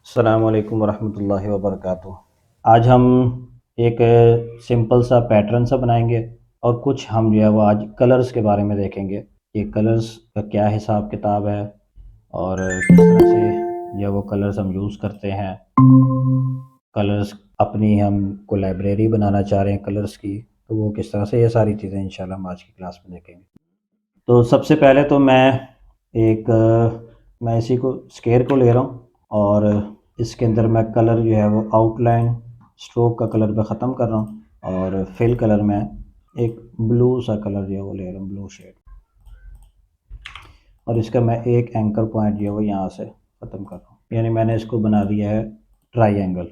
अस्सलाम वालेकुम वरहमतुल्लाहि वबरकातुह। आज हम एक सिंपल सा पैटर्न सा बनाएंगे और कुछ हम जो है वो आज कलर्स के बारे में देखेंगे कि कलर्स का क्या हिसाब किताब है और किस तरह से जो है वो कलर्स हम यूज़ करते हैं। कलर्स अपनी हम को लाइब्रेरी बनाना चाह रहे हैं कलर्स की, तो वो किस तरह से, ये सारी चीज़ें इंशाल्लाह हम आज की क्लास में देखेंगे। तो सबसे पहले तो एक मैं इसी को स्केयर को ले रहा हूँ और इसके अंदर मैं कलर जो है वो आउटलाइन स्ट्रोक का कलर मैं ख़त्म कर रहा हूँ और फिल कलर में एक ब्लू सा कलर जो है वो ले रहा हूँ, ब्लू शेड। और इसका मैं एक एंकर पॉइंट जो है वो यहाँ से ख़त्म कर रहा हूँ, यानी मैंने इसको बना दिया है ट्राइंगल।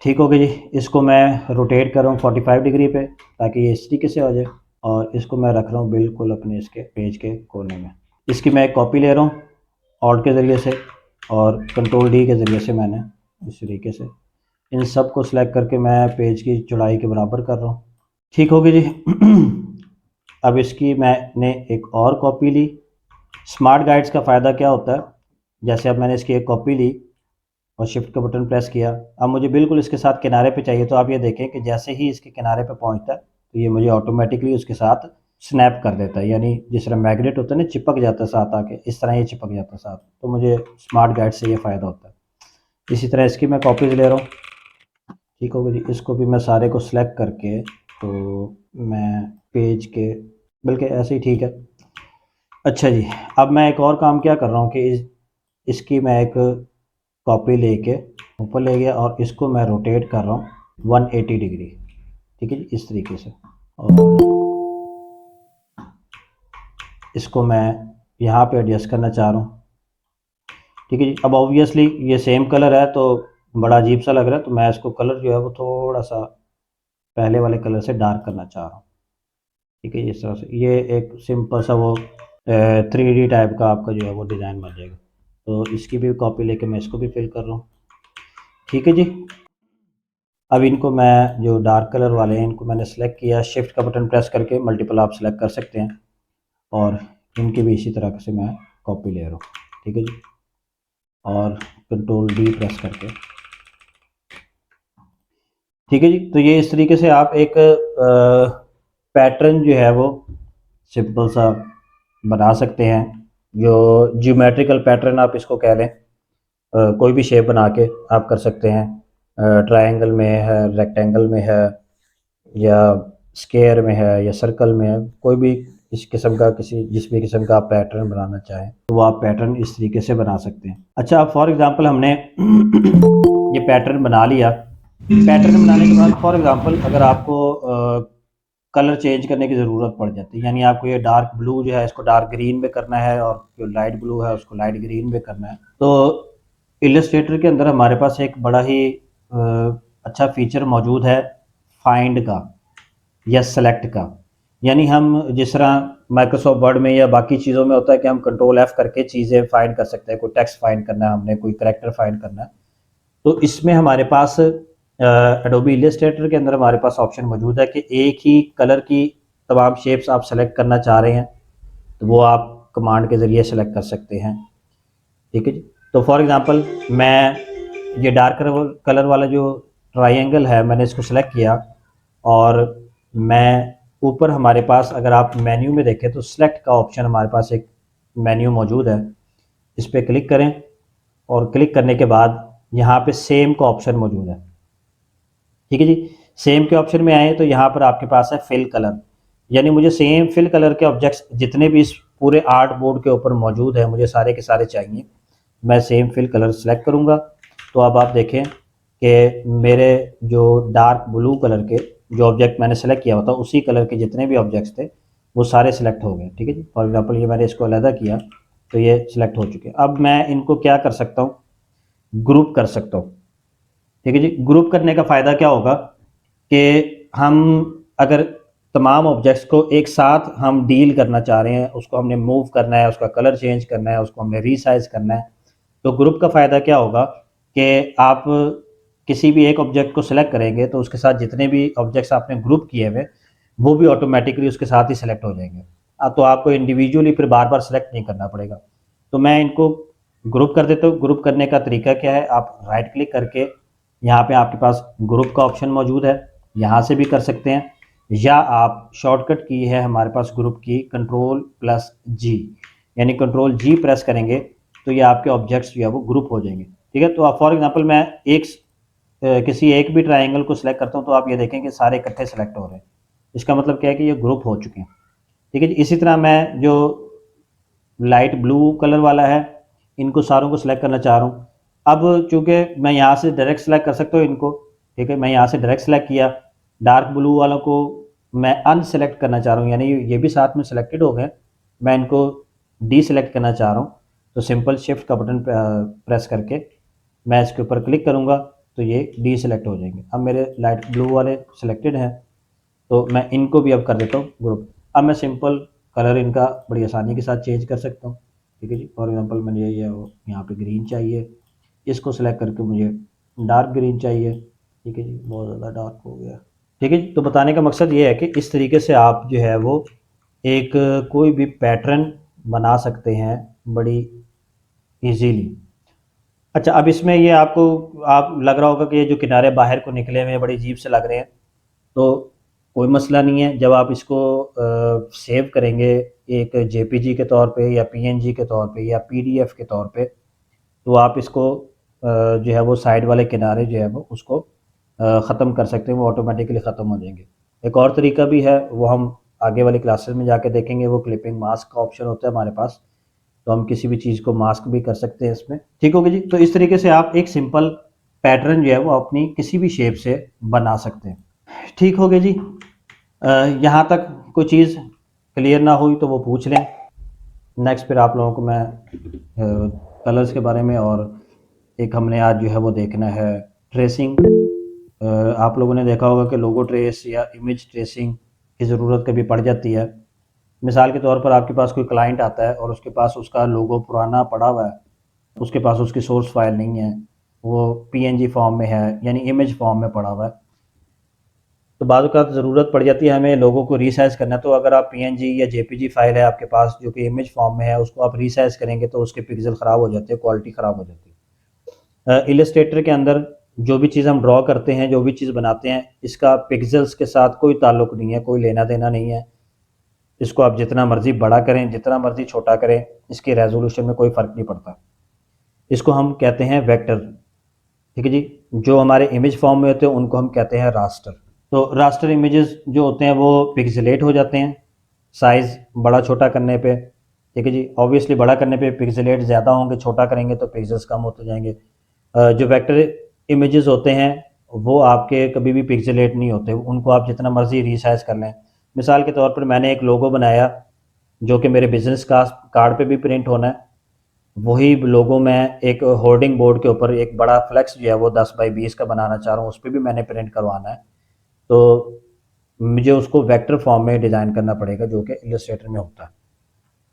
ठीक हो गया जी। इसको मैं रोटेट कर रहा हूँ 45 डिग्री पे ताकि ये इस तरीके से हो जाए और इसको मैं रख रहा हूँ बिल्कुल अपने इसके पेज के कोने में। इसकी मैं एक कॉपी ले रहा हूँ ऑल्ट के ज़रिए से और कंट्रोल डी के ज़रिए से मैंने इस तरीके से इन सब को सिलेक्ट करके मैं पेज की चौड़ाई के बराबर कर रहा हूँ। ठीक हो गया जी। अब इसकी मैंने एक और कॉपी ली। स्मार्ट गाइड्स का फ़ायदा क्या होता है, जैसे अब मैंने इसकी एक कॉपी ली और शिफ्ट का बटन प्रेस किया, अब मुझे बिल्कुल इसके साथ किनारे पे चाहिए, तो आप ये देखें कि जैसे ही इसके किनारे पे पहुंचता है तो ये मुझे ऑटोमेटिकली उसके साथ स्नैप कर देता है, यानी जिस तरह मैग्नेट होता है ना, चिपक जाता है साथ आके, इस तरह ये चिपक जाता है साथ। तो मुझे स्मार्ट गाइड से ये फ़ायदा होता है। इसी तरह इसकी मैं कॉपीज़ ले रहा हूँ। ठीक होगा जी। इसको भी मैं सारे को सिलेक्ट करके, तो मैं पेज के, बल्कि ऐसे ही ठीक है। अच्छा जी। अब मैं एक और काम क्या कर रहा हूँ कि इसकी मैं एक कॉपी लेके ऊपर ले गया और इसको मैं रोटेट कर रहा हूँ 180 डिग्री। ठीक है जी, इस तरीके से। और इसको मैं यहाँ पे एडजस्ट करना चाह रहा हूँ। ठीक है जी। अब ऑब्वियसली ये सेम कलर है तो बड़ा अजीब सा लग रहा है, तो मैं इसको कलर जो है वो थोड़ा सा पहले वाले कलर से डार्क करना चाह रहा हूँ। ठीक है, इस तरह से ये एक सिंपल सा वो 3D टाइप का आपका जो है वो डिज़ाइन बन जाएगा। तो इसकी भी कॉपी लेके मैं इसको भी फिल कर रहा हूँ। ठीक है जी। अब इनको मैं, जो डार्क कलर वाले हैं, इनको मैंने सेलेक्ट किया, शिफ्ट का बटन प्रेस करके मल्टीपल आप सेलेक्ट कर सकते हैं और इनकी भी इसी तरह से मैं कॉपी ले रहा हूँ। ठीक है जी। और कंट्रोल डी प्रेस करके, ठीक है जी। तो ये इस तरीके से आप एक पैटर्न जो है वो सिंपल सा बना सकते हैं, जो ज्योमेट्रिकल पैटर्न आप इसको कह लें। कोई भी शेप बना के आप कर सकते हैं। ट्रायंगल में है, रेक्टेंगल में है, या स्क्वायर में है, या सर्कल में है, कोई भी इस किस्म का, किसी जिस भी किस्म का आप पैटर्न बनाना चाहें तो वो आप पैटर्न इस तरीके से बना सकते हैं। अच्छा, अब फॉर एग्जांपल हमने ये पैटर्न बना लिया। पैटर्न बनाने के बाद फॉर एग्जांपल अगर आपको कलर चेंज करने की ज़रूरत पड़ जाती है, यानी आपको ये डार्क ब्लू जो है इसको डार्क ग्रीन में करना है और जो लाइट ब्लू है उसको लाइट ग्रीन में करना है, तो इलस्ट्रेटर के अंदर हमारे पास एक बड़ा ही अच्छा फीचर मौजूद है, फाइंड का या सेलेक्ट का। यानी हम जिस तरह माइक्रोसॉफ्ट वर्ड में या बाकी चीज़ों में होता है कि हम कंट्रोल एफ करके चीज़ें फाइंड कर सकते हैं, कोई टेक्स्ट फाइंड करना है, हमने कोई करैक्टर फाइंड करना है, तो इसमें हमारे पास एडोबी इलस्ट्रेटर के अंदर हमारे पास ऑप्शन मौजूद है कि एक ही कलर की तमाम शेप्स आप सेलेक्ट करना चाह रहे हैं तो वो आप कमांड के ज़रिए सेलेक्ट कर सकते हैं। ठीक है जी। तो फॉर एग्ज़ाम्पल मैं ये डार्क कलर वाला जो ट्राइंगल है मैंने इसको सेलेक्ट किया और मैं ऊपर, हमारे पास अगर आप मेन्यू में देखें तो सेलेक्ट का ऑप्शन हमारे पास एक मेन्यू मौजूद है, इस पर क्लिक करें और क्लिक करने के बाद यहाँ पे सेम का ऑप्शन मौजूद है। ठीक है जी। सेम के ऑप्शन में आए तो यहाँ पर आपके पास है फिल कलर, यानी मुझे सेम फिल कलर के ऑब्जेक्ट्स जितने भी इस पूरे आर्ट बोर्ड के ऊपर मौजूद है मुझे सारे के सारे चाहिए। मैं सेम फिल कलर सेलेक्ट करूँगा तो अब आप देखें कि मेरे जो डार्क ब्लू कलर के जो ऑब्जेक्ट मैंने सेलेक्ट किया हुआ था उसी कलर के जितने भी ऑब्जेक्ट्स थे वो सारे सिलेक्ट हो गए। ठीक है जी। फॉर एग्जांपल ये मैंने इसको अलग किया तो ये सिलेक्ट हो चुके। अब मैं इनको क्या कर सकता हूँ, ग्रुप कर सकता हूँ। ठीक है जी। ग्रुप करने का फ़ायदा क्या होगा कि हम अगर तमाम ऑब्जेक्ट्स को एक साथ हम डील करना चाह रहे हैं, उसको हमने मूव करना है, उसका कलर चेंज करना है, उसको हमने रीसाइज करना है, तो ग्रुप का फ़ायदा क्या होगा कि आप किसी भी एक ऑब्जेक्ट को सिलेक्ट करेंगे तो उसके साथ जितने भी ऑब्जेक्ट्स आपने ग्रुप किए हुए वो भी ऑटोमेटिकली उसके साथ ही सिलेक्ट हो जाएंगे। तो आपको इंडिविजुअली फिर बार बार सेलेक्ट नहीं करना पड़ेगा। तो मैं इनको ग्रुप कर देते हो। ग्रुप करने का तरीका क्या है, आप राइट क्लिक करके यहाँ पे आपके पास ग्रुप का ऑप्शन मौजूद है, यहाँ से भी कर सकते हैं, या आप शॉर्टकट की है हमारे पास ग्रुप की Ctrl+G, यानी Ctrl+G प्रेस करेंगे तो ये आपके ऑब्जेक्ट्स जो है वो ग्रुप हो जाएंगे। ठीक है, तो आप फॉर एग्जांपल मैं किसी एक भी ट्राइंगल को सिलेक्ट करता हूँ तो आप ये देखें कि सारे इकट्ठे सेलेक्ट हो रहे हैं, इसका मतलब क्या है कि ये ग्रुप हो चुके हैं। ठीक है जी, इसी तरह मैं जो लाइट ब्लू कलर वाला है इनको सारों को सिलेक्ट करना चाह रहा हूँ। अब चूंकि मैं यहाँ से डायरेक्ट सेलेक्ट कर सकता हूँ इनको, ठीक है, मैं यहाँ से डायरेक्ट सेलेक्ट किया। डार्क ब्लू वालों को मैं अनसेलेक्ट करना चाह रहा हूँ, यानी ये भी साथ में सिलेक्टेड हो गए, मैं इनको डी सेलेक्ट करना चाह रहा हूँ। तो सिंपल शिफ्ट का बटन प्रेस करके मैं इसके ऊपर क्लिक करूँगा तो ये डी सेलेक्ट हो जाएंगे। अब मेरे लाइट ब्लू वाले सिलेक्टेड हैं तो मैं इनको भी अब कर देता हूँ ग्रुप। अब मैं सिंपल कलर इनका बड़ी आसानी के साथ चेंज कर सकता हूँ। ठीक है जी, फॉर एग्जांपल मैंने ये यहाँ पे ग्रीन चाहिए, इसको सेलेक्ट करके मुझे डार्क ग्रीन चाहिए। ठीक है जी, बहुत ज़्यादा डार्क हो गया। ठीक है जी, तो बताने का मकसद ये है कि इस तरीके से आप जो है वो एक कोई भी पैटर्न बना सकते हैं बड़ी इजीली। अच्छा, अब इसमें ये आपको आप लग रहा होगा कि ये जो किनारे बाहर को निकले हुए हैं बड़े अजीब से लग रहे हैं, तो कोई मसला नहीं है। जब आप इसको सेव करेंगे एक जेपीजी के तौर पे या पीएनजी के तौर पे या पीडीएफ के तौर पे, तो आप इसको जो है वो साइड वाले किनारे जो है वो उसको ख़त्म कर सकते हैं, वो ऑटोमेटिकली ख़त्म हो जाएंगे। एक और तरीका भी है, वो हम आगे वाली क्लासेस में जाके देखेंगे। वो क्लिपिंग मास्क का ऑप्शन होता है हमारे पास, तो हम किसी भी चीज़ को मास्क भी कर सकते हैं इसमें। ठीक होगा जी, तो इस तरीके से आप एक सिंपल पैटर्न जो है वो अपनी किसी भी शेप से बना सकते हैं। ठीक हो गया जी। यहाँ तक कोई चीज़ क्लियर ना हुई तो वो पूछ लें। नेक्स्ट फिर आप लोगों को मैं कलर्स के बारे में, और एक हमने आज जो है वो देखना है ट्रेसिंग। आप लोगों ने देखा होगा कि लोगो ट्रेस या इमेज ट्रेसिंग की ज़रूरत कभी पड़ जाती है। मिसाल के तौर पर आपके पास कोई क्लाइंट आता है और उसके पास उसका लोगो पुराना पड़ा हुआ है, उसके पास उसकी सोर्स फाइल नहीं है, वो पीएनजी फॉर्म में है यानी इमेज फॉर्म में पड़ा हुआ है, तो बाद का ज़रूरत पड़ जाती है हमें लोगों को रीसाइज़ करना। तो अगर आप पीएनजी या जेपीजी फाइल है आपके पास जो कि इमेज फॉर्म में है, उसको आप रीसाइज़ करेंगे तो उसके पिक्सल ख़राब हो जाते हैं, क्वालिटी ख़राब हो जाती है। इलस्ट्रेटर के अंदर जो भी चीज़ हम ड्रॉ करते हैं, जो भी चीज़ बनाते हैं, इसका पिक्सल्स के साथ कोई ताल्लुक़ नहीं है, कोई लेना देना नहीं है। इसको आप जितना मर्ज़ी बड़ा करें, जितना मर्ज़ी छोटा करें, इसकी रेजोल्यूशन में कोई फ़र्क नहीं पड़ता। इसको हम कहते हैं वेक्टर। ठीक है जी, जो हमारे इमेज फॉर्म में होते हैं उनको हम कहते हैं रास्टर। तो रास्टर इमेजेस जो होते हैं वो पिक्सेलेट हो जाते हैं साइज़ बड़ा छोटा करने पे। ठीक है जी, ऑब्वियसली बड़ा करने पे पिक्सेलेट ज़्यादा होंगे, छोटा करेंगे तो पिक्सल्स कम होते जाएंगे। जो वेक्टर इमेजेस होते हैं वो आपके कभी भी पिक्सेलेट नहीं होते, उनको आप जितना मर्ज़ी रीसाइज कर लें। मिसाल के तौर पर मैंने एक लोगो बनाया जो कि मेरे बिजनेस का कार्ड पे भी प्रिंट होना है, वही लोगो मैं एक होर्डिंग बोर्ड के ऊपर एक बड़ा फ्लेक्स जो है वो 10 बाई 20 का बनाना चाह रहा हूँ, उस पर भी मैंने प्रिंट करवाना है, तो मुझे उसको वेक्टर फॉर्म में डिज़ाइन करना पड़ेगा जो कि इलस्ट्रेटर में होता है।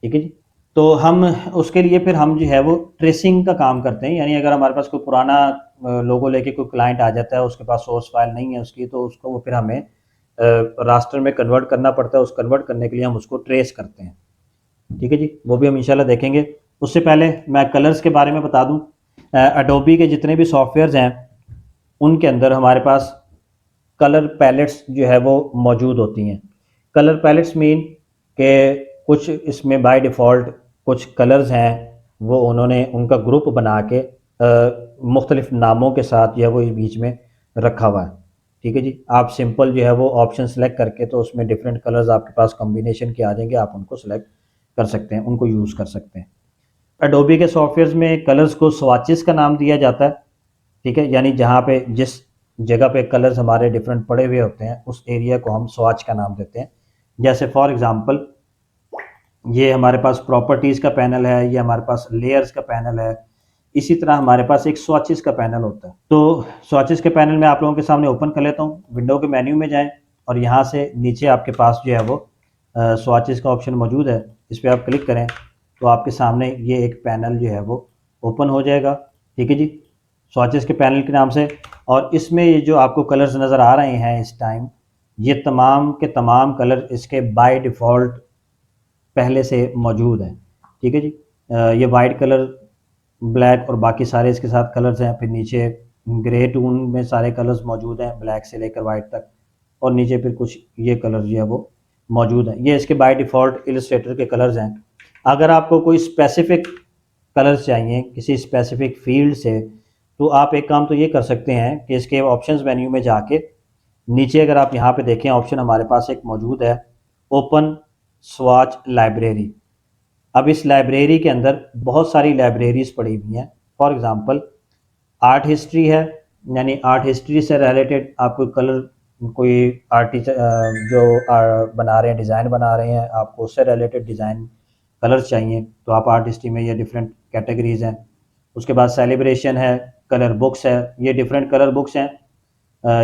ठीक है जी, तो हम उसके लिए फिर हम जो है वो ट्रेसिंग का काम करते हैं। यानी अगर हमारे पास कोई पुराना लोगो लेके कोई क्लाइंट आ जाता है, उसके पास सोर्स फाइल नहीं है उसकी, तो उसको वो फिर हमें रास्टर में कन्वर्ट करना पड़ता है। उस कन्वर्ट करने के लिए हम उसको ट्रेस करते हैं। ठीक है जी, वो भी हम इंशाल्लाह देखेंगे। उससे पहले मैं कलर्स के बारे में बता दूं। एडोबी के जितने भी सॉफ्टवेयर्स हैं उनके अंदर हमारे पास कलर पैलेट्स जो है वो मौजूद होती हैं। कलर पैलेट्स मीन के कुछ इसमें बाय डिफ़ॉल्ट कुछ कलर्स हैं वो उन्होंने उनका ग्रुप बना के मुख्तलिफ नामों के साथ जो है वो इस बीच में रखा हुआ है। ठीक है जी, आप सिंपल जो है वो ऑप्शन सेलेक्ट करके तो उसमें डिफरेंट कलर्स आपके पास कॉम्बिनेशन के आ जाएंगे, आप उनको सेलेक्ट कर सकते हैं, उनको यूज़ कर सकते हैं। एडोबी के सॉफ्टवेयर्स में कलर्स को स्वाचेस का नाम दिया जाता है। ठीक है, यानी जहाँ पे जिस जगह पे कलर्स हमारे डिफरेंट पड़े हुए होते हैं उस एरिया को हम स्वाच का नाम देते हैं। जैसे फॉर एग्जांपल ये हमारे पास प्रॉपर्टीज़ का पैनल है, ये हमारे पास लेयर्स का पैनल है, इसी तरह हमारे पास एक स्वाचेस का पैनल होता है। तो स्वाचेस के पैनल में आप लोगों के सामने ओपन कर लेता हूँ। विंडो के मेन्यू में जाएं और यहाँ से नीचे आपके पास जो है वो स्वाचेस का ऑप्शन मौजूद है, इस पर आप क्लिक करें तो आपके सामने ये एक पैनल जो है वो ओपन हो जाएगा। ठीक है जी, स्वाचेस के पैनल के नाम से। और इसमें ये जो आपको कलर्स नज़र आ रहे हैं इस टाइम, ये तमाम के तमाम कलर इसके बाय डिफ़ॉल्ट पहले से मौजूद हैं। ठीक है जी, ये वाइट कलर ब्लैक और बाकी सारे इसके साथ कलर्स हैं। फिर नीचे ग्रे टून में सारे कलर्स मौजूद हैं, ब्लैक से लेकर वाइट तक। और नीचे फिर कुछ ये कलर जो है वो मौजूद हैं। ये इसके बाय डिफ़ॉल्ट इलस्ट्रेटर के कलर्स हैं। अगर आपको कोई स्पेसिफ़िक कलर्स चाहिए किसी स्पेसिफ़िक फ़ील्ड से, तो आप एक काम तो ये कर सकते हैं कि इसके ऑप्शंस मेन्यू में जाके नीचे अगर आप यहाँ पे देखें ऑप्शन हमारे पास एक मौजूद है, ओपन स्वॉच लाइब्रेरी। अब इस लाइब्रेरी के अंदर बहुत सारी लाइब्रेरीज़ पड़ी हुई हैं। फॉर एग्ज़ाम्पल आर्ट हिस्ट्री है, यानी आर्ट हिस्ट्री से रिलेटेड आपको कलर, कोई आर्टिस्ट जो बना रहे हैं, डिज़ाइन बना रहे हैं, आपको उससे रिलेटेड डिज़ाइन कलर्स चाहिए तो आप आर्ट हिस्ट्री में ये डिफरेंट कैटेगरीज़ हैं। उसके बाद सेलिब्रेशन है, कलर बुक्स है, ये डिफरेंट कलर बुक्स हैं।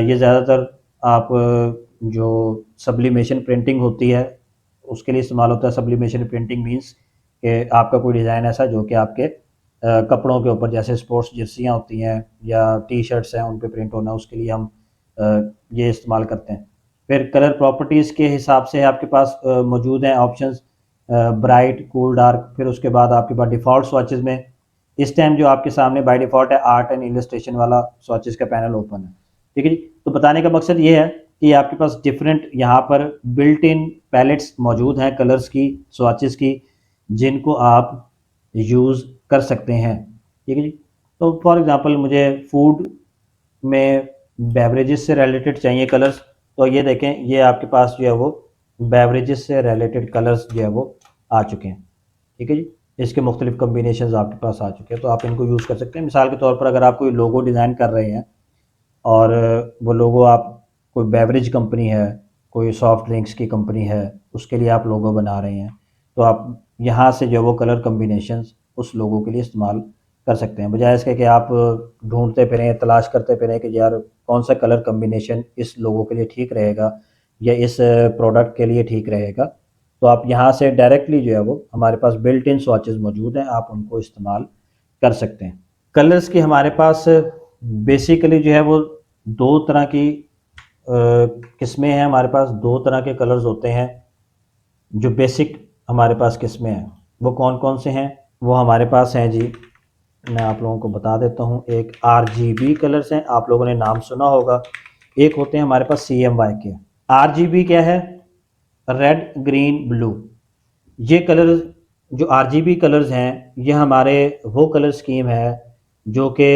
ये ज़्यादातर आप जो सब्लिमेशन प्रिंटिंग होती है उसके लिए इस्तेमाल होता है। सब्लिमेशन प्रिंटिंग मींस कि आपका कोई डिज़ाइन ऐसा जो कि आपके कपड़ों के ऊपर, जैसे स्पोर्ट्स जर्सियाँ होती हैं या टी शर्ट्स हैं, उन पे प्रिंट होना, उसके लिए हम ये इस्तेमाल करते हैं। फिर कलर प्रॉपर्टीज़ के हिसाब से आपके पास मौजूद हैं ऑप्शंस, ब्राइट, कूल, डार्क। फिर उसके बाद आपके पास डिफ़ॉल्ट स्वॉचेस में इस टाइम जो आपके सामने बाय डिफ़ॉल्ट है आर्ट एंड इलस्ट्रेशन वाला स्वॉचेस का पैनल ओपन है। ठीक है जी। तो बताने का मकसद ये है कि आपके पास डिफरेंट यहाँ पर बिल्ट इन पैलेट्स मौजूद हैं कलर्स की, स्वॉचेस की, जिनको आप यूज़ कर सकते हैं। ठीक है जी। तो फॉर एग्ज़ाम्पल मुझे फूड में बेवरेजेस से रिलेटेड चाहिए कलर्स, तो ये देखें ये आपके पास जो है वो बेवरेजेस से रिलेटेड कलर्स जो है वो आ चुके हैं। ठीक है जी। इसके मुख्तलिफ कम्बिनेशन आपके पास आ चुके हैं, तो आप इनको यूज़ कर सकते हैं। मिसाल के तौर पर अगर आप कोई लोगो डिज़ाइन कर रहे हैं और वो लोगो आप, कोई बेवरेज कंपनी है, कोई सॉफ्ट ड्रिंक्स की कंपनी है, उसके लिए आप लोगो बना रहे हैं, तो आप यहाँ से जो है वो कलर कम्बिनेशंस उस लोगो के लिए इस्तेमाल कर सकते हैं, बजाय इसके कि आप ढूंढते फिरें, तलाश करते फिरें कि यार कौन सा कलर कम्बिनेशन इस लोगो के लिए ठीक रहेगा या इस प्रोडक्ट के लिए ठीक रहेगा। तो आप यहाँ से डायरेक्टली जो है वो हमारे पास बिल्ट इन स्वॉचेस मौजूद हैं, आप उनको इस्तेमाल कर सकते हैं। कलर्स की हमारे पास बेसिकली जो है वो दो तरह की किस्में हैं। हमारे पास दो तरह के कलर्स होते हैं जो बेसिक हमारे पास किस्में हैं। वो कौन कौन से हैं? वो हमारे पास हैं जी, मैं आप लोगों को बता देता हूँ। एक RGB कलर्स हैं, आप लोगों ने नाम सुना होगा। एक होते हैं हमारे पास CMYK। RGB क्या है? Red, green, blue. ये कलर जो RGB कलर्स हैं, ये हमारे वो कलर स्कीम है जो कि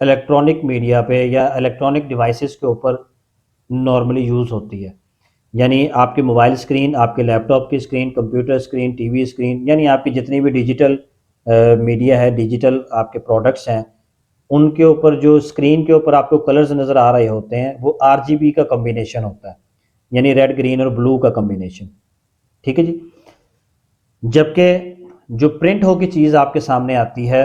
इलेक्ट्रॉनिक मीडिया पे या इलेक्ट्रॉनिक डिवाइसेस के ऊपर नॉर्मली यूज़ होती है। यानी आपके मोबाइल स्क्रीन, आपके लैपटॉप की screen, computer screen, TV screen, यानी आपकी जितनी भी डिजिटल मीडिया है, डिजिटल आपके प्रोडक्ट्स हैं, उनके ऊपर जो स्क्रीन के ऊपर आपको कलर्स नज़र आ रहे होते हैं वो RGB का कॉम्बिनेशन होता है, यानी रेड, ग्रीन और ब्लू का कॉम्बिनेशन। ठीक है जी। जबकि जो प्रिंट होकर चीज़ आपके सामने आती है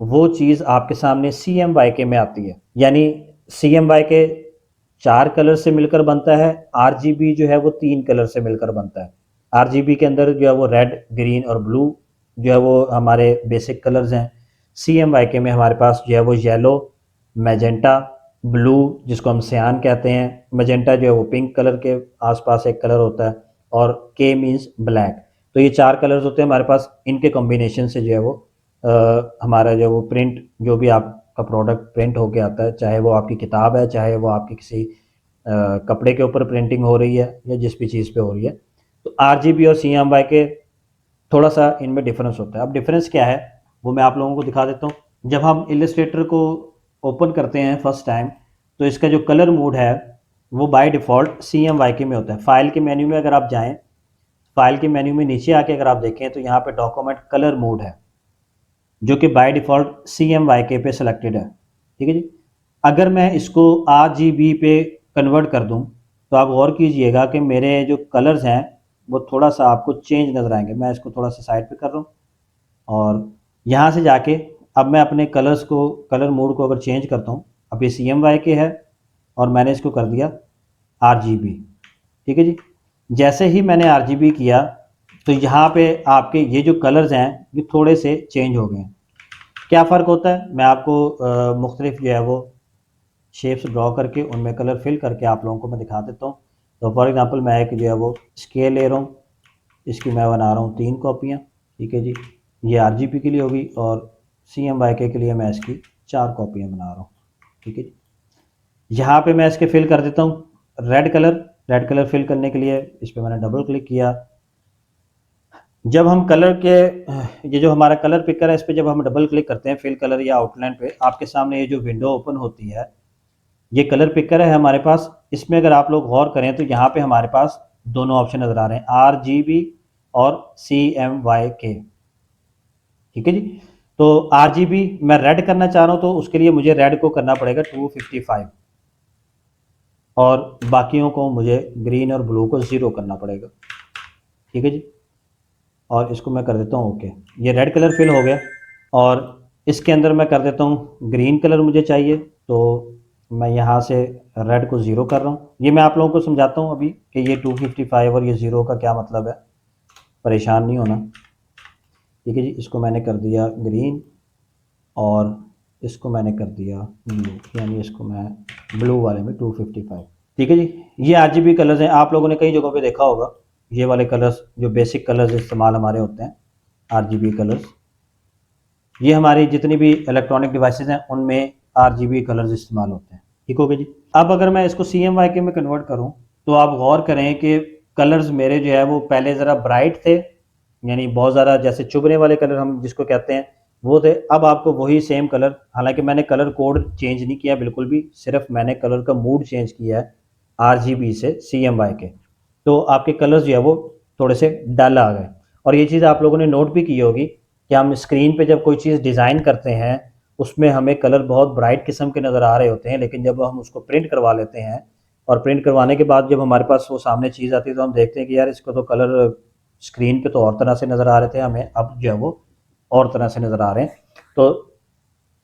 वो चीज़ आपके सामने CMYK में आती है, यानी CMYK 4 कलर से मिलकर बनता है, RGB जो है वो 3 कलर से मिलकर बनता है। RGB के अंदर जो है वो रेड, ग्रीन और ब्लू जो है वो हमारे बेसिक कलर्स हैं। CMYK में हमारे पास जो है वो येलो, मैजेंटा, ब्लू जिसको हम सियान कहते हैं, मैजेंटा जो है वो पिंक कलर के आसपास एक कलर होता है, और K मीन्स ब्लैक। तो ये 4 कलर्स होते हैं हमारे पास। इनके कॉम्बिनेशन से जो है वो हमारा जो वो प्रिंट, जो भी आपका प्रोडक्ट प्रिंट होके आता है, चाहे वो आपकी किताब है, चाहे वो आपकी किसी कपड़े के ऊपर प्रिंटिंग हो रही है या जिस भी चीज़ पे हो रही है, तो RGB और CMYK थोड़ा सा इनमें डिफरेंस होता है। अब डिफरेंस क्या है वो मैं आप लोगों को दिखा देता हूँ। जब हम इलस्ट्रेटर को ओपन करते हैं फर्स्ट टाइम, तो इसका जो कलर मोड है वो बाय डिफ़ॉल्ट CMYK में होता है। फाइल के मेन्यू में अगर आप जाएँ, फाइल के मेन्यू में नीचे आके अगर आप देखें तो यहाँ पे डॉक्यूमेंट कलर मोड है जो कि बाय डिफ़ॉल्ट CMYK पे सिलेक्टेड है। ठीक है जी। अगर मैं इसको RGB पे कन्वर्ट कर दूं तो आप गौर कीजिएगा कि मेरे जो कलर्स हैं वो थोड़ा सा आपको चेंज नज़र आएंगे। मैं इसको थोड़ा सा साइड पे कर रहा हूँ और यहाँ से जाके अब मैं अपने कलर्स को, कलर मोड को अगर चेंज करता हूँ, अब ये CMYK है और मैंने इसको कर दिया RGB। ठीक है जी। जैसे ही मैंने RGB किया तो यहाँ पे आपके ये जो कलर्स हैं ये थोड़े से चेंज हो गए हैं। क्या फ़र्क होता है मैं आपको मुख्तलिफ जो है वो शेप्स ड्रॉ करके उनमें कलर फिल करके आप लोगों को मैं दिखा देता हूँ। तो फॉर एग्जांपल मैं एक जो है वो स्केल ले रहा हूँ, इसकी मैं बना रहा हूँ 3 कॉपियाँ। ठीक है जी। ये RGB के लिए होगी और CMYK के लिए मैं इसकी 4 कॉपियाँ बना रहा हूँ। ठीक है जी। यहाँ पे मैं इसके फिल कर देता हूँ रेड कलर फिल करने के लिए इस पर मैंने डबल क्लिक किया। जब हम कलर के ये जो हमारा कलर पिकर है इस पर जब हम डबल क्लिक करते हैं फिल कलर या आउटलाइन पे, आपके सामने ये जो विंडो ओपन होती है, ये कलर पिकर है हमारे पास। इसमें अगर आप लोग गौर करें तो यहाँ पे हमारे पास दोनों ऑप्शन नज़र आ रहे हैं, RGB और CMYK। ठीक है जी। तो RGB मैं रेड करना चाह रहा हूँ तो उसके लिए मुझे रेड को करना पड़ेगा 255 और बाकियों को मुझे ग्रीन और ब्लू को 0 करना पड़ेगा। ठीक है जी। और इसको मैं कर देता हूँ ओके। ये रेड कलर फिल हो गया और इसके अंदर मैं कर देता हूँ ग्रीन कलर मुझे चाहिए, तो मैं यहाँ से रेड को 0 कर रहा हूँ। ये मैं आप लोगों को समझाता हूँ अभी कि ये 255 और ये 0 का क्या मतलब है, परेशान नहीं होना। ठीक है जी। इसको मैंने कर दिया ग्रीन और इसको मैंने कर दिया ब्लू, यानी इसको मैं ब्लू वाले में 255। ठीक है जी। ये RGB कलर्स हैं, आप लोगों ने कई जगहों पे देखा होगा ये वाले कलर्स जो बेसिक कलर्स इस्तेमाल हमारे होते हैं, RGB कलर्स। ये हमारी जितनी भी इलेक्ट्रॉनिक डिवाइसेस हैं उनमें RGB कलर्स इस्तेमाल होते हैं। ठीक हो गया जी। अब अगर मैं इसको CMYK में कन्वर्ट करूं तो आप गौर करें कि कलर्स मेरे जो है वो पहले ज़रा ब्राइट थे, यानी बहुत ज़्यादा जैसे चुभने वाले कलर हम जिसको कहते हैं वो थे। अब आपको वही सेम कलर, हालांकि मैंने कलर कोड चेंज नहीं किया बिल्कुल भी, सिर्फ मैंने कलर का मूड चेंज किया है RGB से CMYK। तो आपके कलर्स जो है वो थोड़े से डल आ गए। और ये चीज़ आप लोगों ने नोट भी की होगी कि हम स्क्रीन पे जब कोई चीज़ डिज़ाइन करते हैं उसमें हमें कलर बहुत ब्राइट किस्म के नज़र आ रहे होते हैं, लेकिन जब हम उसको प्रिंट करवा लेते हैं और प्रिंट करवाने के बाद जब हमारे पास वो सामने चीज़ आती है तो हम देखते हैं कि यार इसको तो कलर स्क्रीन पे तो और तरह से नज़र आ रहे थे, हमें अब जो है वो और तरह से नज़र आ रहे हैं। तो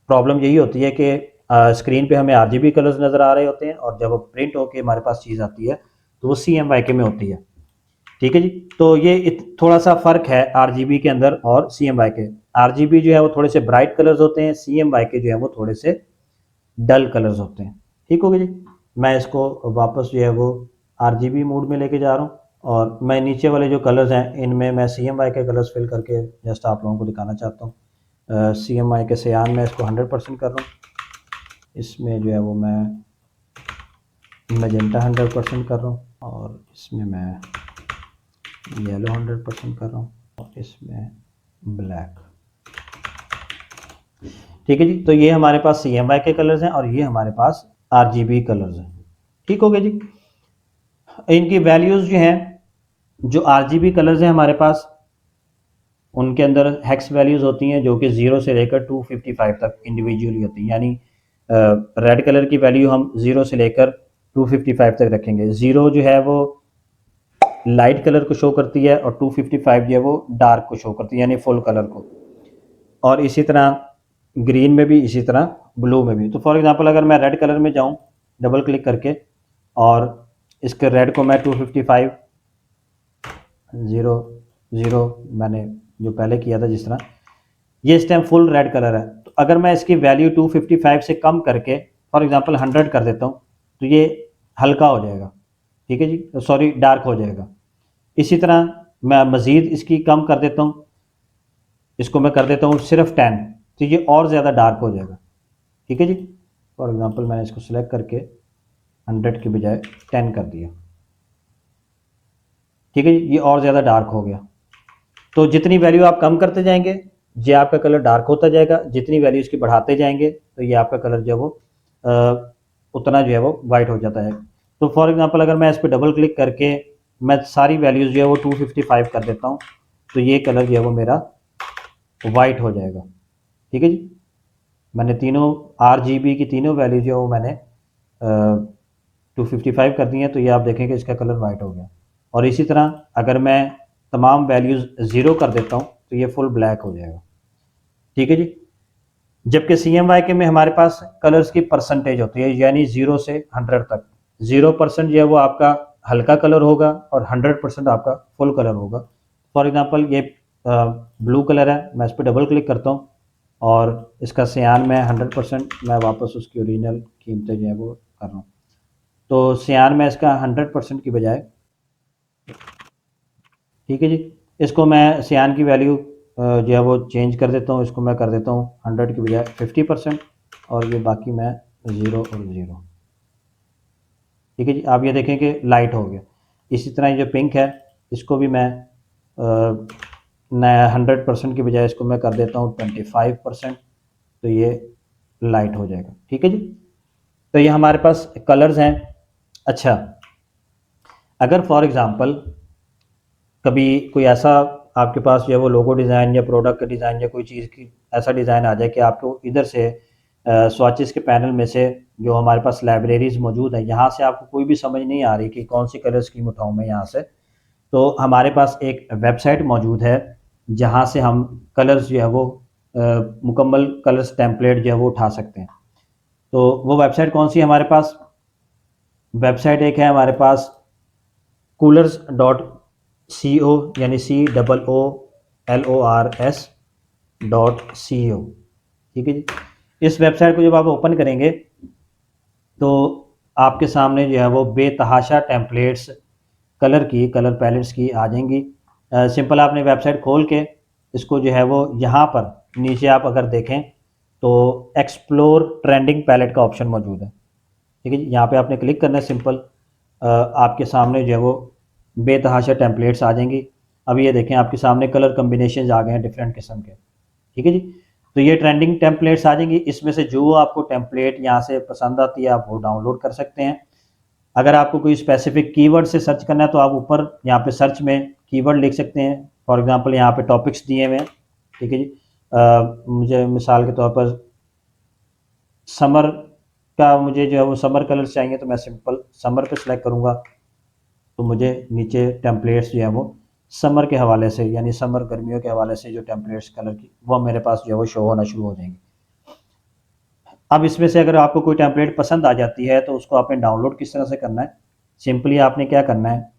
प्रॉब्लम यही होती है कि स्क्रीन पे हमें RGB कलर्स नज़र आ रहे होते हैं और जब प्रिंट होके हमारे पास चीज़ आती है तो वो CMYK में होती है। ठीक है जी। तो ये थोड़ा सा फ़र्क है RGB के अंदर और CMYK। RGB जो है वो थोड़े से ब्राइट कलर्स होते हैं, CMYK जो है वो थोड़े से डल कलर्स होते हैं। ठीक हो गया जी। मैं इसको वापस जो है वो RGB मोड में लेके जा रहा हूँ और मैं नीचे वाले जो कलर्स हैं इनमें मैं CMYK कलर्स फिल करके जस्ट आप लोगों को दिखाना चाहता हूँ। CMYK सियान में इसको 100% कर रहा हूँ। इसमें जो है वो मैं मैजेंटा 100% कर रहा हूँ और इसमें मैं येलो 100% कर रहा हूँ और इसमें ब्लैक। ठीक है जी। तो ये हमारे पास CMYK कलर्स हैं और ये हमारे पास RGB कलर्स हैं। ठीक हो गया जी। इनकी वैल्यूज़ जो हैं, जो RGB कलर्स हैं हमारे पास उनके अंदर हेक्स वैल्यूज़ होती हैं जो कि 0 से लेकर 255 तक इंडिविजुअली होती हैं। यानी रेड कलर की वैल्यू हम 0 से लेकर 255 तक रखेंगे। 0 जो है वो लाइट कलर को शो करती है और 255 जो है वो डार्क को शो करती है, यानी फुल कलर को। और इसी तरह ग्रीन में भी, इसी तरह ब्लू में भी। तो फॉर एग्जांपल अगर मैं रेड कलर में जाऊं डबल क्लिक करके और इसके रेड को मैं 255 0 0 मैंने जो पहले किया था जिस तरह, ये इस टाइम फुल रेड कलर है। तो अगर मैं इसकी वैल्यू 255 से कम करके फॉर एग्जांपल 100 कर देता हूँ तो ये हल्का हो जाएगा। ठीक है जी, सॉरी डार्क हो जाएगा। इसी तरह मैं मज़ीद इसकी कम कर देता हूँ, इसको मैं कर देता हूँ सिर्फ 10, तो ये और ज़्यादा डार्क हो जाएगा। ठीक है जी। फॉर एग्जांपल मैंने इसको सिलेक्ट करके 100 के बजाय 10 कर दिया। ठीक है जी, ये और ज़्यादा डार्क हो गया। तो जितनी वैल्यू आप कम करते जाएंगे ये आपका कलर डार्क होता जाएगा, जितनी वैल्यू इसकी बढ़ाते जाएंगे तो ये आपका कलर जो है वो उतना जो है वो वाइट हो जाता है। तो फॉर एग्जांपल अगर मैं इस पर डबल क्लिक करके मैं सारी वैल्यूज़ जो है वो 255 कर देता हूँ तो ये कलर जो है वो मेरा वाइट हो जाएगा। ठीक है जी। मैंने तीनों RGB की तीनों वैल्यू जो है वो मैंने 255 कर दी हैं, तो ये आप देखेंगे इसका कलर वाइट हो गया। और इसी तरह अगर मैं तमाम वैल्यूज़ 0 कर देता हूँ तो ये फुल ब्लैक हो जाएगा। ठीक है जी। जबकि CMYK में हमारे पास कलर्स की परसेंटेज होती है, यानी 0 से 100 तक। 0% जो है वो आपका हल्का कलर होगा और 100% आपका फुल कलर होगा। फॉर एग्जांपल ये ब्लू कलर है, मैं इस पर डबल क्लिक करता हूँ और इसका सियान में 100% मैं वापस उसकी ओरिजिनल कीमतें जो है वो कर रहा हूँ। तो सियान में इसका 100% की बजाय, ठीक है जी, इसको मैं सियान की वैल्यू जो है वो चेंज कर देता हूँ, इसको मैं कर देता हूँ 100 की बजाय 50%, और ये बाकी मैं 0 और 0। ठीक है जी, आप ये देखें कि लाइट हो गया। इसी तरह ये जो पिंक है इसको भी मैं नया 100% की बजाय इसको मैं कर देता हूँ 25%, तो ये लाइट हो जाएगा। ठीक है जी, तो ये हमारे पास कलर्स हैं। अच्छा, अगर फॉर एग्ज़ाम्पल कभी कोई ऐसा आपके पास जो है वो लोगो डिज़ाइन या प्रोडक्ट का डिज़ाइन या कोई चीज़ की ऐसा डिज़ाइन आ जाए कि आपको इधर से स्वॉचेस के पैनल में से जो हमारे पास लाइब्रेरीज मौजूद है यहाँ से आपको कोई भी समझ नहीं आ रही कि कौन सी कलर स्कीम उठाऊँ मैं यहाँ से, तो हमारे पास एक वेबसाइट मौजूद है जहाँ से हम कलर्स जो है वो मुकम्मल कलर्स टेम्पलेट जो है वो उठा सकते हैं। तो वो वेबसाइट कौन सी है हमारे पास? वेबसाइट एक है हमारे पास coolors.co, यानी COOLORS.co। ठीक है जी, इस वेबसाइट को जब आप ओपन करेंगे तो आपके सामने जो है वो बेतहाशा टेम्पलेट्स कलर पैलेट्स की आ जाएंगी। सिंपल आपने वेबसाइट खोल के इसको जो है वो यहाँ पर नीचे आप अगर देखें तो एक्सप्लोर ट्रेंडिंग पैलेट का ऑप्शन मौजूद है। ठीक है जी, यहाँ पे आपने क्लिक करना है सिंपल। आपके सामने जो है वो बेतहाशा टेम्पलेट्स आ जाएंगी। अभी ये देखें आपके सामने कलर कम्बिनेशन आ गए हैं डिफरेंट किस्म के। ठीक है जी, तो ये ट्रेंडिंग टेम्पलेट्स आ जाएंगी। इसमें से जो आपको टेम्पलेट यहाँ से पसंद आती है आप वो डाउनलोड कर सकते हैं। अगर आपको कोई स्पेसिफिक कीवर्ड से सर्च करना है तो आप ऊपर यहाँ पे सर्च में कीवर्ड लिख सकते हैं। फॉर एग्जांपल यहाँ पे टॉपिक्स दिए हुए हैं। ठीक है जी, मुझे मिसाल के तौर पर समर का मुझे जो है वो समर कलर्स चाहिए, तो मैं सिंपल समर पे सिलेक्ट करूँगा तो मुझे नीचे टेम्पलेट्स जो है वो समर के हवाले से, यानी समर गर्मियों के हवाले से जो टेम्पलेट्स कलर की वो मेरे पास जो है वो शो होना शुरू हो जाएंगे। अब इसमें से अगर आपको कोई टेम्पलेट पसंद आ जाती है तो उसको आपने डाउनलोड किस तरह से करना है? सिंपली आपने क्या करना है,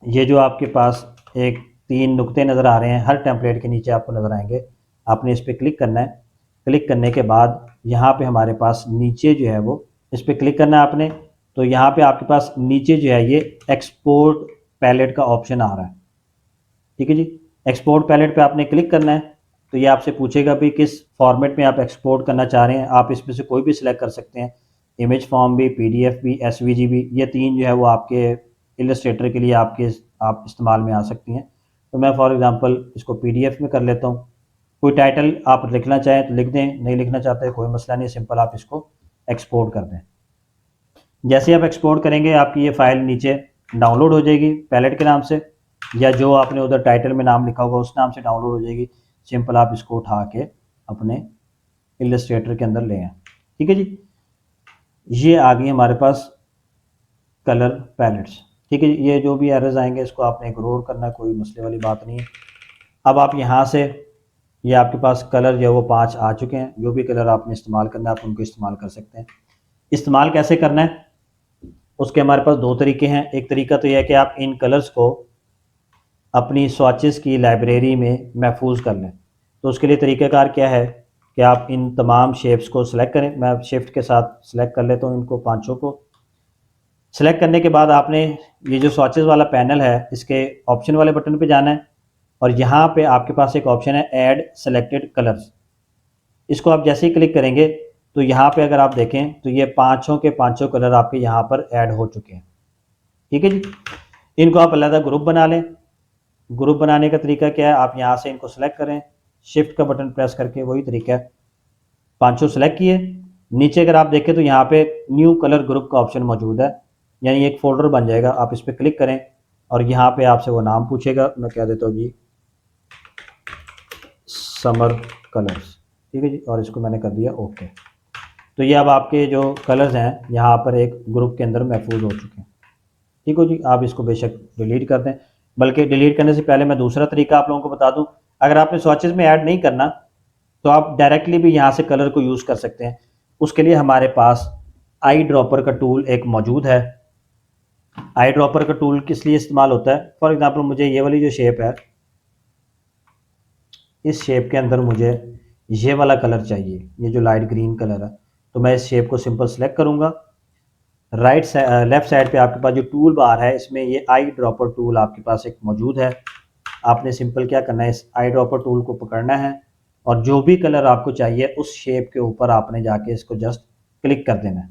ये जो आपके पास एक 3 नुक्ते नज़र आ रहे हैं हर टेम्पलेट के नीचे आपको नज़र आएंगे, आपने इस पर क्लिक करना है। क्लिक करने के बाद यहाँ पे हमारे पास नीचे जो है वो इस पर क्लिक करना है आपने, तो यहाँ पे आपके पास नीचे जो है ये एक्सपोर्ट पैलेट का ऑप्शन आ रहा है। ठीक है जी, एक्सपोर्ट पैलेट पे आपने क्लिक करना है, तो ये आपसे पूछेगा भी किस फॉर्मेट में आप एक्सपोर्ट करना चाह रहे हैं। आप इसमें से कोई भी सिलेक्ट कर सकते हैं, इमेज फॉर्म भी, पीडीएफ भी, एसवीजी भी, ये 3 जो है वो आपके इलस्ट्रेटर के लिए आप इस्तेमाल में आ सकती हैं। तो मैं फॉर एग्जांपल इसको पीडीएफ में कर लेता हूँ। कोई टाइटल आप लिखना चाहें तो लिख दें, नहीं लिखना चाहते कोई मसला नहीं, सिंपल आप इसको एक्सपोर्ट कर दें। जैसे आप एक्सपोर्ट करेंगे आपकी ये फाइल नीचे डाउनलोड हो जाएगी पैलेट के नाम से, या जो आपने उधर टाइटल में नाम लिखा होगा उस नाम से डाउनलोड हो जाएगी। सिंपल आप इसको उठा के अपने इलस्ट्रेटर के अंदर ले आए। ठीक है जी, ये आ गई हमारे पास कलर पैलेट्स। ठीक है, ये जो भी एरर्स आएंगे इसको आपने इग्नोर करना, कोई मसले वाली बात नहीं है। अब आप यहाँ से ये आपके पास कलर जो है वो 5 आ चुके हैं। जो भी कलर आपने इस्तेमाल करना है आप उनको इस्तेमाल कर सकते हैं। इस्तेमाल कैसे करना है उसके हमारे पास 2 तरीके हैं। एक तरीका तो यह है कि आप इन कलर्स को अपनी स्वॉचेस की लाइब्रेरी में महफूज कर लें। तो उसके लिए तरीक़ाकार क्या है कि आप इन तमाम शेप्स को सिलेक्ट करें। मैं शिफ्ट के साथ सिलेक्ट कर लेता हूँ इनको पांचों को। सिलेक्ट करने के बाद आपने ये जो स्वॉचेस वाला पैनल है इसके ऑप्शन वाले बटन पे जाना है, और यहाँ पे आपके पास एक ऑप्शन है ऐड सेलेक्टेड कलर्स। इसको आप जैसे ही क्लिक करेंगे तो यहाँ पे अगर आप देखें तो ये पांचों के पांचों कलर आपके यहाँ पर ऐड हो चुके हैं। ठीक है जी, इनको आप अलग ग्रुप बना लें। ग्रुप बनाने का तरीका क्या है, आप यहाँ से इनको सेलेक्ट करें, शिफ्ट का बटन प्रेस करके, वही तरीका है। पांचों सेलेक्ट किए, नीचे अगर आप देखें तो यहाँ पे न्यू कलर ग्रुप का ऑप्शन मौजूद है, यानी एक फोल्डर बन जाएगा। आप इस पर क्लिक करें और यहाँ पे आपसे वो नाम पूछेगा, मैं कह देता हूँ जी समर कलर्स। ठीक है जी, और इसको मैंने कर दिया ओके। तो ये अब आपके जो कलर्स हैं यहाँ पर एक ग्रुप के अंदर महफूज हो चुके हैं। ठीक हो जी, आप इसको बेशक डिलीट कर दें। बल्कि डिलीट करने से पहले मैं दूसरा तरीका आप लोगों को बता दूं। अगर आपने स्वॉचेस में ऐड नहीं करना तो आप डायरेक्टली भी यहाँ से कलर को यूज़ कर सकते हैं। उसके लिए हमारे पास आई ड्रॉपर का टूल एक मौजूद है। आई ड्रॉपर का टूल किस लिए इस्तेमाल होता है, फॉर एग्जांपल मुझे ये वाली जो शेप है, इस शेप के अंदर मुझे ये वाला कलर चाहिए, ये जो लाइट ग्रीन कलर है, तो मैं इस शेप को सिंपल सेलेक्ट करूँगा। लेफ्ट साइड पे आपके पास जो टूल बार है इसमें ये आई ड्रॉपर टूल आपके पास एक मौजूद है। आपने सिंपल क्या करना है, इस आई ड्रॉपर टूल को पकड़ना है और जो भी कलर आपको चाहिए उस शेप के ऊपर आपने जाके इसको जस्ट क्लिक कर देना है।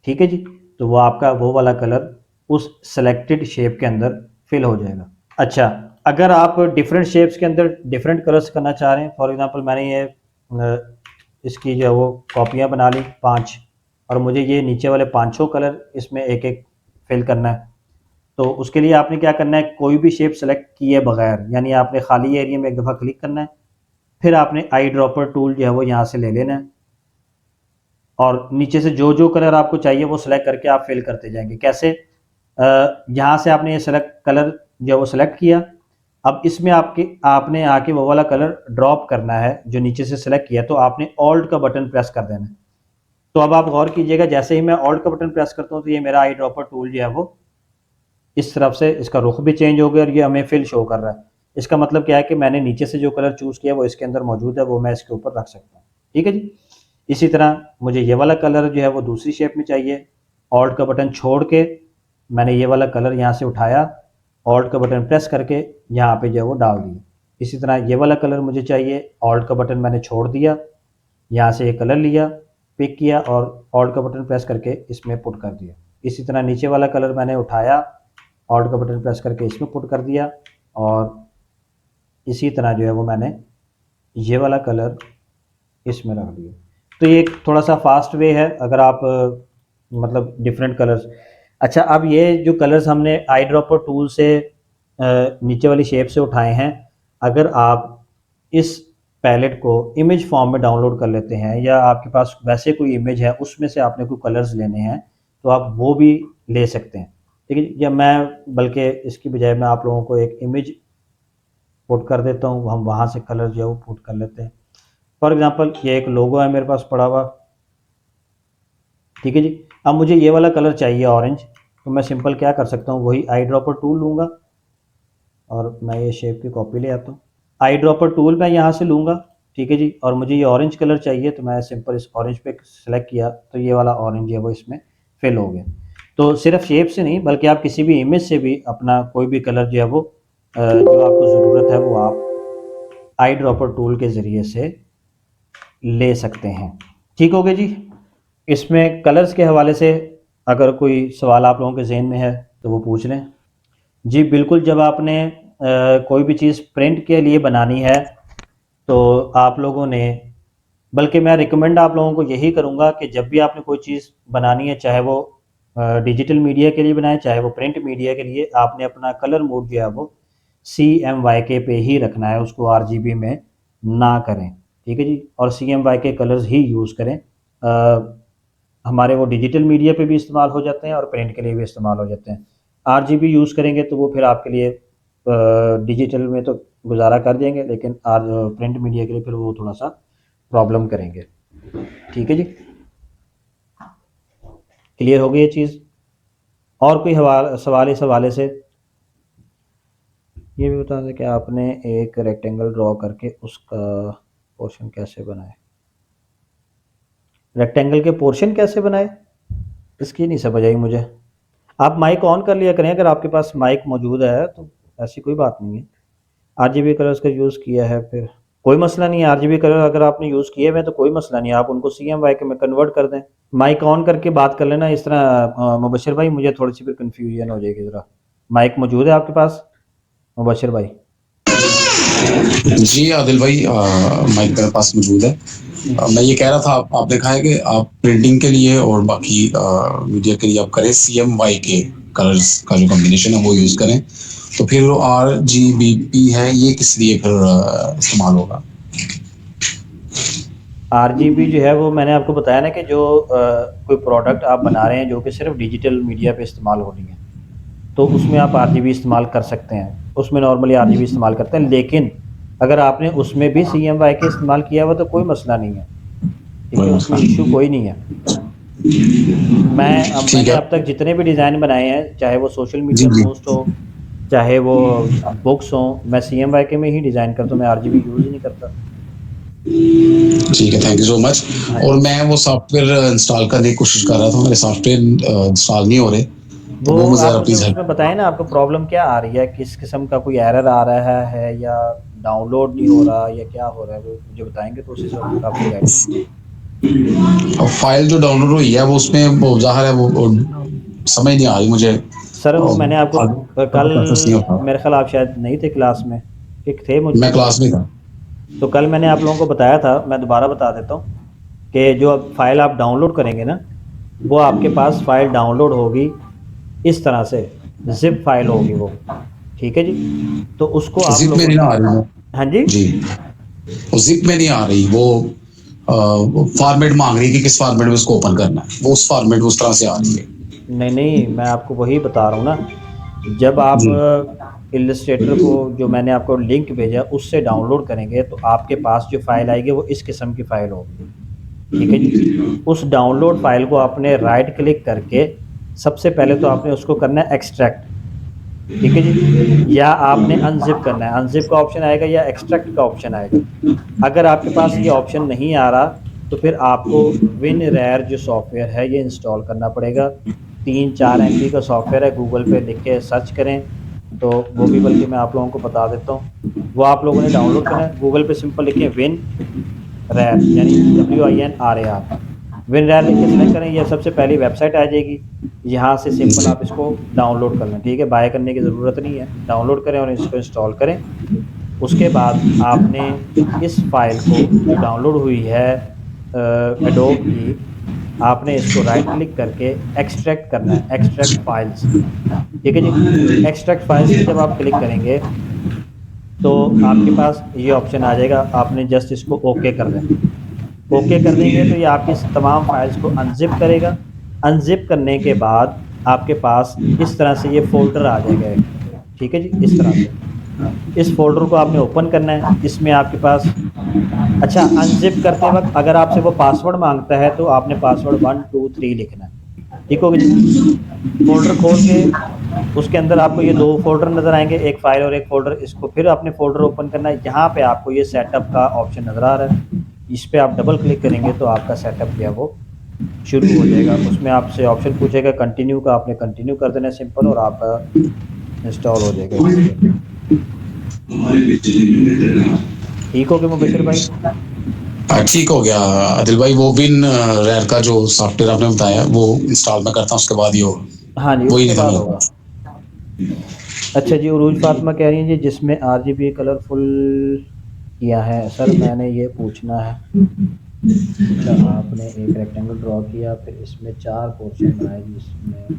ठीक है जी, तो वो आपका वो वाला कलर उस सेलेक्टेड शेप के अंदर फिल हो जाएगा। अच्छा, अगर आप डिफरेंट शेप्स के अंदर डिफरेंट कलर्स करना चाह रहे हैं, फॉर एग्जांपल मैंने ये इसकी जो है वो कॉपियाँ बना ली 5 और मुझे ये नीचे वाले पाँचों कलर इसमें एक एक फिल करना है, तो उसके लिए आपने क्या करना है, कोई भी शेप सेलेक्ट किए बगैर, यानी आपने खाली एरिया में एक दफ़ा क्लिक करना है, फिर आपने आई ड्रॉपर टूल जो है वो यहाँ से ले लेना है और नीचे से जो जो कलर आपको चाहिए वो सिलेक्ट करके आप फिल करते जाएंगे। कैसे, यहाँ से आपने ये सेलेक्ट कलर जो है वो सिलेक्ट किया, अब इसमें आपने आके वो वाला कलर ड्रॉप करना है जो नीचे से सिलेक्ट किया, तो आपने ऑल्ट का बटन प्रेस कर देना है। तो अब आप गौर कीजिएगा, जैसे ही मैं ऑल्ट का बटन प्रेस करता हूँ तो ये मेरा आई ड्रॉपर टूल जो है वो इस तरफ से इसका रुख भी चेंज हो गया और ये हमें फिल शो कर रहा है। इसका मतलब क्या है कि मैंने नीचे से जो कलर चूज़ किया वो इसके अंदर मौजूद है, वो मैं इसके ऊपर रख सकता हूँ। ठीक है जी, इसी तरह मुझे ये वाला कलर जो है वो दूसरी शेप में चाहिए, ऑल्ट का बटन छोड़ के मैंने ये वाला कलर यहाँ से उठाया, ऑल्ट का बटन प्रेस करके यहाँ पे जो है वो डाल दिया। इसी तरह ये वाला कलर मुझे चाहिए, ऑल्ट का बटन मैंने छोड़ दिया, यहाँ से ये कलर लिया, पिक किया और ऑल्ट का बटन प्रेस करके इसमें पुट कर दिया। इसी तरह नीचे वाला कलर मैंने उठाया, ऑल्ट का बटन प्रेस करके इसमें पुट कर दिया और इसी तरह जो है वो मैंने ये वाला कलर इसमें रख दिया। तो ये एक थोड़ा सा फास्ट वे है अगर आप मतलब डिफरेंट कलर्स। अच्छा, अब ये जो कलर्स हमने आई ड्रॉपर टूल से नीचे वाली शेप से उठाए हैं, अगर आप इस पैलेट को इमेज फॉर्म में डाउनलोड कर लेते हैं या आपके पास वैसे कोई इमेज है उसमें से आपने कोई कलर्स लेने हैं तो आप वो भी ले सकते हैं। ठीक है, या मैं बल्कि इसकी बजाय मैं आप लोगों को एक इमेज पुट कर देता हूँ, हम वहाँ से कलर जो है वो पुट कर लेते हैं। फॉर एग्जांपल ये एक लोगो है मेरे पास पड़ा हुआ। ठीक है जी, अब मुझे ये वाला कलर चाहिए ऑरेंज, तो मैं सिंपल क्या कर सकता हूँ, वही आई ड्रॉपर टूल लूँगा और मैं ये शेप की कॉपी ले आता हूँ। आई ड्रॉपर टूल मैं यहाँ से लूँगा, ठीक है जी, और मुझे ये ऑरेंज कलर चाहिए तो मैं सिंपल इस ऑरेंज पे सेलेक्ट किया तो ये वाला ऑरेंज है वो इसमें फिल हो गया। तो सिर्फ शेप से नहीं बल्कि आप किसी भी इमेज से भी अपना कोई भी कलर जो है वो जो आपको ज़रूरत है वो आप आई ड्रॉपर टूल के ज़रिए से ले सकते हैं। ठीक हो गया जी। इसमें कलर्स के हवाले से अगर कोई सवाल आप लोगों के जहन में है तो वो पूछ लें। जी बिल्कुल, जब आपने कोई भी चीज़ प्रिंट के लिए बनानी है तो आप लोगों ने, बल्कि मैं रिकमेंड आप लोगों को यही करूँगा कि जब भी आपने कोई चीज़ बनानी है, चाहे वो डिजिटल मीडिया के लिए बनाए चाहे वो प्रिंट मीडिया के लिए, आपने अपना कलर मोड जो है वो CMYK पे ही रखना है, उसको RGB में ना करें। ठीक है जी, और CMYK कलर्स ही यूज़ करें। हमारे वो डिजिटल मीडिया पे भी इस्तेमाल हो जाते हैं और प्रिंट के लिए भी इस्तेमाल हो जाते हैं। RGB यूज़ करेंगे तो वो फिर आपके लिए डिजिटल में तो गुजारा कर देंगे, लेकिन प्रिंट मीडिया के लिए फिर वो थोड़ा सा प्रॉब्लम करेंगे। ठीक है जी, क्लियर हो गई ये चीज़। और कोई सवाल इस हवाले से? ये भी बता दें कि आपने एक रेक्टेंगल ड्रॉ करके उसका पोर्शन कैसे बनाए। रेक्टेंगल के पोर्शन कैसे बनाए, इसकी नहीं समझ आई मुझे। आप माइक ऑन कर लिया करें, अगर आपके पास माइक मौजूद है तो ऐसी कोई बात नहीं है। RGB कलर्स का यूज़ किया है फिर कोई मसला नहीं है। RGB कलर अगर आपने यूज़ किए हुए तो कोई मसला नहीं है, आप उनको CMYK में कन्वर्ट कर दें। माइक ऑन करके बात कर लेना इस तरह। मुबशर भाई, मुझे थोड़ी सी फिर कन्फ्यूजन हो जाएगी ज़रा। माइक मौजूद है आपके पास मुबशर भाई? जी आदिल भाई, माइक मेरे पास मौजूद है। मैं ये कह रहा था, आप देखा है कि आप प्रिंटिंग के लिए और बाकी मीडिया के लिए आप करें CMYK कलर्स का जो कॉम्बिनेशन है वो यूज़ करें, तो फिर वो RGB है ये किस लिए फिर इस्तेमाल होगा? RGB जो है वो मैंने आपको बताया ना कि जो कोई प्रोडक्ट आप बना रहे हैं जो कि सिर्फ डिजिटल मीडिया पे इस्तेमाल हो रही है, तो उसमें आप RGB इस्तेमाल कर सकते हैं। उसमें नॉर्मली RGB इस्तेमाल करते हैं, लेकिन अगर आपने उसमें भी CMYK इस्तेमाल किया हुआ तो कोई मसला नहीं है। ठीक है, उसमें इशू कोई नहीं है। मैंने अब तक जितने भी डिज़ाइन बनाए हैं, चाहे वो सोशल मीडिया पोस्ट हो चाहे वो बुक्स हो, मैं CMYK में ही डिज़ाइन करता हूँ, मैं RGB यूज़ ही नहीं करता। ठीक है, थैंक यू सो मच। और मैं वो सॉफ्टवेयर इंस्टॉल करने की कोशिश कर रहा था, मेरे सॉफ्टवेयर इंस्टॉल नहीं हो रहे, तो वो वो मुझे आप ज़रा मुझे प्लीज़ उसमें हेल्प। बताएं ना, आपको प्रॉब्लम क्या आ रही है, किस किस्म का कोई एरर आ रहा है या डाउनलोड नहीं हो रहा या क्या हो रहा है, वो मुझे बताएंगे तो उस हिसाब से गाइड करें। अब फाइल जो डाउनलोड हुई है वो उसमें वो ज़ाहिर है वो समझ नहीं आ रही मुझे, सर वो मैंने आपको आगे कल, प्रोसेस नहीं होता। मेरे ख्याल आप शायद नहीं थे क्लास में, कि थे मैं मुझसे क्लास बात। में था। तो कल मैंने आप लोगों को बताया था, मैं दोबारा बता देता हूँ कि जो अब फाइल आप डाउनलोड करेंगे ना, वो आपके पास फाइल डाउनलोड होगी इस तरह से, ज़िप फाइल होगी वो, ठीक है जी। तो उसको आप जिप में लोगों नहीं ना ने, आ रही वो। हाँ जी, जी, वो जिप में नहीं आ रही वो फॉर्मेट मांग रही है कि किस फॉर्मेट में उसको ओपन करना है, वो उस फॉर्मेट उस तरह से आ रही है। नहीं नहीं, मैं आपको वही बता रहा हूँ ना, जब आप जी। इलस्ट्रेटर को, जो मैंने आपको लिंक भेजा उससे डाउनलोड करेंगे तो आपके पास जो फाइल आएगी वो इस किस्म की फ़ाइल होगी, ठीक है जी। उस डाउनलोड फाइल को आपने राइट क्लिक करके सबसे पहले तो आपने उसको करना है एक्सट्रैक्ट, ठीक है जी, या आपने अनजिप करना है, अनजिप का ऑप्शन आएगा या एक्सट्रैक्ट का ऑप्शन आएगा। अगर आपके पास ये ऑप्शन नहीं आ रहा तो फिर आपको विन रैर जो सॉफ्टवेयर है ये इंस्टॉल करना पड़ेगा। 3-4 MB का सॉफ्टवेयर है, गूगल पे लिख के सर्च करें, तो वो भी बल्कि मैं आप लोगों को बता देता हूँ। वो आप लोगों ने डाउनलोड करना है, गूगल पे सिंपल लिखें विन रैर, यानी WINRAR, विन रैर लिख के सेलेक्ट करें, ये सबसे पहली वेबसाइट आ जाएगी। यहाँ से सिंपल जी। आप इसको डाउनलोड कर लें, ठीक है, बाय करने की ज़रूरत नहीं है, डाउनलोड करें और इसको इंस्टॉल करें। उसके बाद आपने इस फाइल को जो डाउनलोड हुई है एडोब की, आपने इसको राइट क्लिक करके एक्सट्रैक्ट करना है, एक्सट्रैक्ट फाइल्स, ठीक है जी। एक्सट्रैक्ट फाइल्स पे जब आप क्लिक करेंगे तो आपके पास ये ऑप्शन आ जाएगा, आपने जस्ट इसको ओके कर देना। ओके कर देंगे तो ये आपकी तमाम फाइल्स को अनजिप करेगा। अनजिप करने के बाद आपके पास इस तरह से ये फ़ोल्डर आ जाएगा एक, ठीक है जी, इस तरह से। इस फ़ोल्डर को आपने ओपन करना है, इसमें आपके पास, अच्छा, अनज़िप करते वक़्त अगर आपसे वो पासवर्ड माँगता है तो आपने पासवर्ड 1 2 3 लिखना है, ठीक हो गया जी। फ़ोल्डर खोल के उसके अंदर आपको ये 2 फ़ोल्डर नज़र आएँगे, एक फ़ाइल और एक फ़ोल्डर, इसको फिर आपने फ़ोल्डर ओपन करना है। यहाँ पे आपको ये सेटअप का ऑप्शन नज़र आ रहा है, इस पे आप डबल क्लिक करेंगे तो आपका सेटअप जो है वो शुरू हो जाएगा। उसमें आपसे ऑप्शन पूछेगा कंटिन्यू का, आपने कंटिन्यू कर देना है सिंपल, और आपका इंस्टॉल हो जाएगा इसी तरह। ठीक हो गया मुबशिर भाई? ठीक हो गया आदिल भाई, वो विन रैर का जो सॉफ्टवेयर आपने बताया वो इंस्टॉल मैं करता हूँ, उसके बाद ही होगा। हाँ जी, वही उसके नहीं था बाद मेरे होगा। पास। अच्छा जी, उरूज फातिमा कह रही हैं जी जिसमें RGB कलरफुल किया है, सर मैंने ये पूछना है। अच्छा, आपने एक रेक्टेंगल ड्रॉ किया, फिर इसमें 4 पोर्शन बनाए जिसमें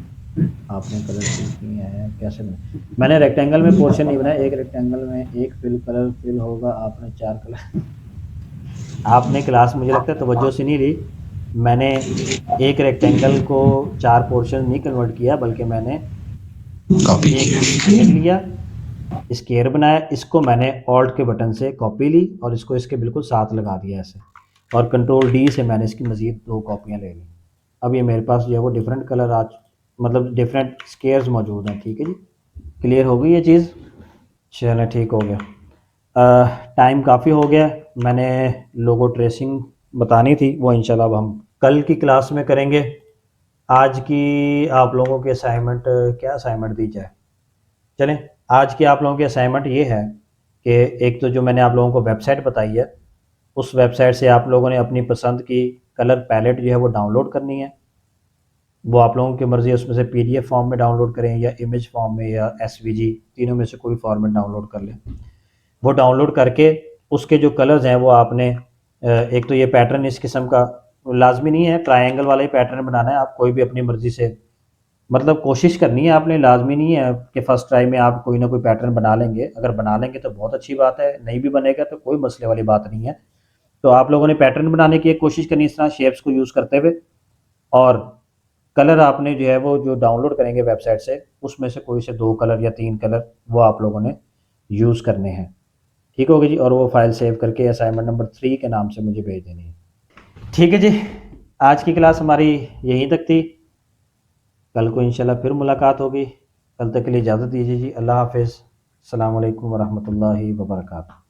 आपने कलरफुल किए हैं, कैसे बनाए? मैंने रेक्टेंगल में पोर्शन नहीं बनाया, एक रेक्टेंगल में एक फिल होगा, आपने 4 कलर आपने क्लास मुझे लगता है तवज्जो से नहीं ली। मैंने एक रेक्टेंगल को 4 पोर्शन नहीं कन्वर्ट किया, बल्कि मैंने कॉपी एक किया। स्क्वायर लिया, स्क्वायर बनाया, इसको मैंने ऑल्ट के बटन से कॉपी ली और इसको इसके बिल्कुल साथ लगा दिया ऐसे, और कंट्रोल D से मैंने इसकी मज़ीद 2 कॉपियाँ ले ली। अब ये मेरे पास जो है वो डिफरेंट कलर आज, मतलब डिफरेंट स्क्वायर्स मौजूद हैं, ठीक है जी। क्लियर हो गई ये चीज़? चलें, ठीक हो गया। टाइम काफ़ी हो गया, मैंने लोगो ट्रेसिंग बतानी थी, वो इंशाल्लाह अब हम कल की क्लास में करेंगे। आज की आप लोगों की असाइनमेंट, क्या असाइनमेंट दी जाए? चलें, आज की आप लोगों की असाइनमेंट ये है कि एक तो जो मैंने आप लोगों को वेबसाइट बताई है, उस वेबसाइट से आप लोगों ने अपनी पसंद की कलर पैलेट जो है वो डाउनलोड करनी है। वो आप लोगों की मर्ज़ी है, उसमें से PDF फॉर्म में डाउनलोड करें या इमेज फॉर्म में या SVG, तीनों में से कोई फॉर्मेट डाउनलोड कर लें। वो डाउनलोड करके उसके जो कलर्स हैं वो आपने, एक तो ये पैटर्न इस किस्म का लाजमी नहीं है, ट्रायंगल वाला ही पैटर्न बनाना है, आप कोई भी अपनी मर्ज़ी से, मतलब कोशिश करनी है आपने, लाजमी नहीं है कि फ़र्स्ट ट्राई में आप कोई ना कोई पैटर्न बना लेंगे। अगर बना लेंगे तो बहुत अच्छी बात है, नहीं भी बनेगा तो कोई मसले वाली बात नहीं है। तो आप लोगों ने पैटर्न बनाने की एक कोशिश करनी इस तरह शेप्स को यूज़ करते हुए, और कलर आपने जो है वो जो डाउनलोड करेंगे वेबसाइट से, उसमें से कोई से 2 कलर या 3 कलर वो आप लोगों ने यूज़ करने हैं, ठीक होगी जी। और वो फाइल सेव करके असाइनमेंट नंबर 3 के नाम से मुझे भेज देनी है, ठीक है जी। आज की क्लास हमारी यहीं तक थी, कल को इंशाल्लाह फिर मुलाकात होगी। कल तक के लिए इजाज़त दीजिए जी, अल्लाह हाफ़िज़। अस्सलाम वालेकुम वरहमतुल्लाहि वबरकातुहू।